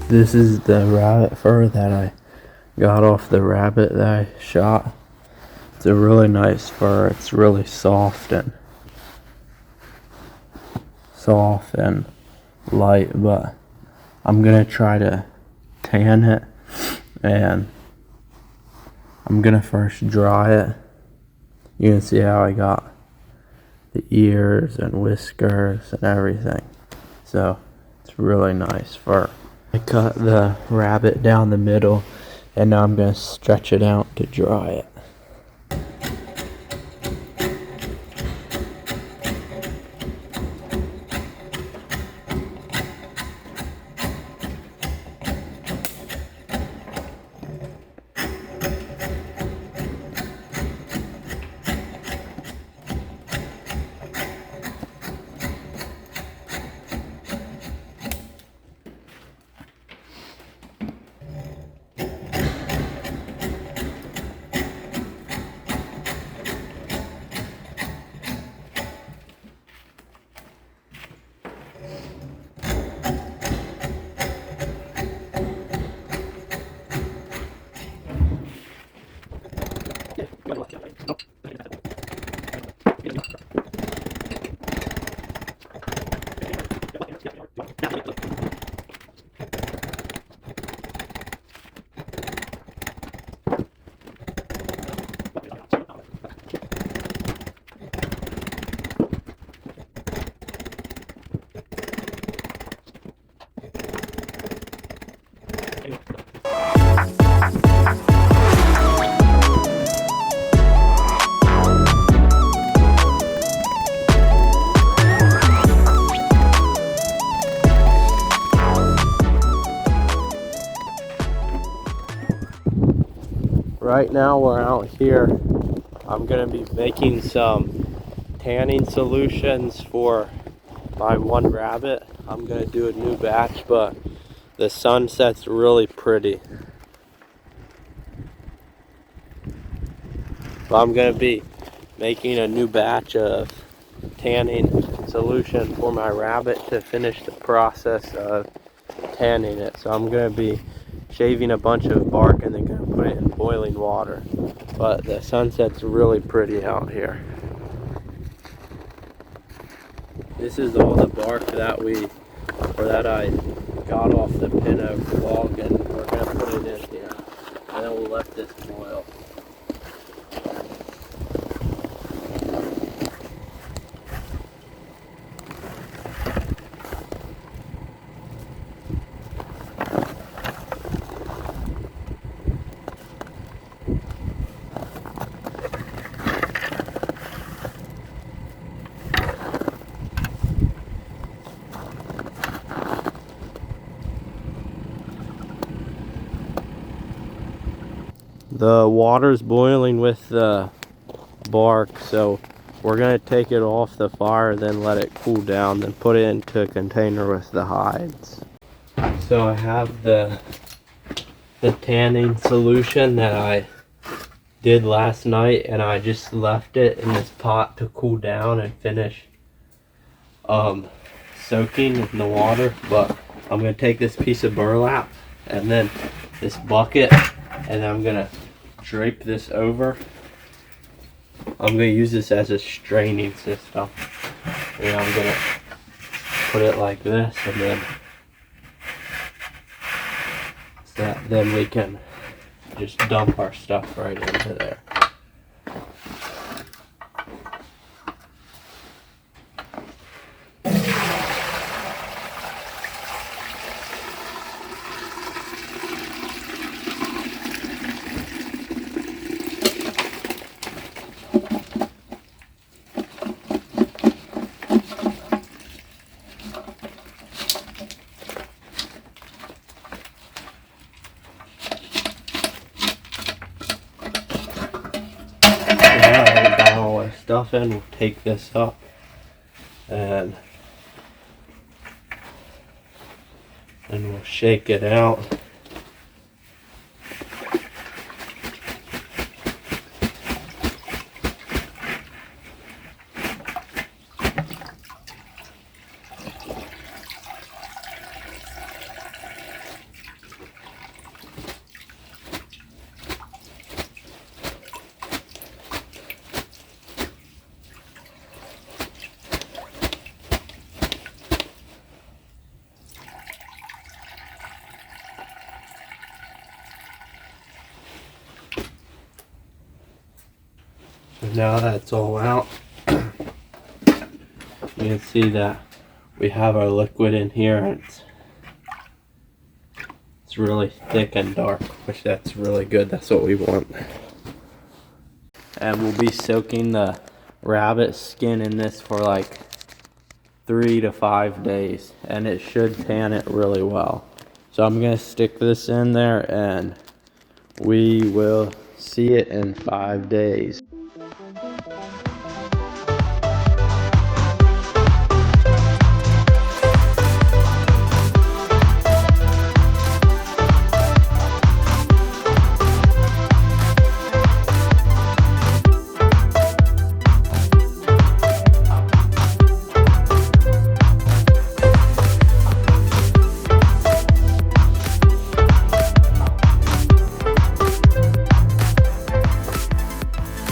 This is the rabbit fur that I got off the rabbit that I shot. It's a really nice fur. It's really soft and light, but I'm gonna try to tan it, and I'm gonna first dry it. You can see how I got the ears and whiskers and everything. So it's really nice fur. I cut the rabbit down the middle, and now I'm gonna stretch it out to dry it. Right now we're out here. I'm gonna be making some tanning solutions for my one rabbit. I'm gonna do a new batch, but the sunset's really pretty. But I'm gonna be making a new batch of tanning solution for my rabbit to finish the process of tanning it. So I'm gonna be shaving a bunch of bark and then gonna put it in boiling water. But the sunset's really pretty out here. This is all the bark that I got off the pin oak log, and we're gonna put it in here, and then we'll let this boil. The water's boiling with the bark, so we're gonna take it off the fire, then let it cool down, then put it into a container with the hides. So I have the tanning solution that I did last night, and I just left it in this pot to cool down and finish soaking in the water. But I'm gonna take this piece of burlap and then this bucket, and I'm gonna drape this over. I'm gonna use this as a straining system, and I'm gonna put it like this, and then we can just dump our stuff right into there. Stuff in, we'll take this up and we'll shake it out. Now that it's all out, you can see that we have our liquid in here. It's really thick and dark, which that's really good. That's what we want. And we'll be soaking the rabbit skin in this for like 3 to 5 days, and it should tan it really well. So I'm gonna stick this in there and we will see it in 5 days.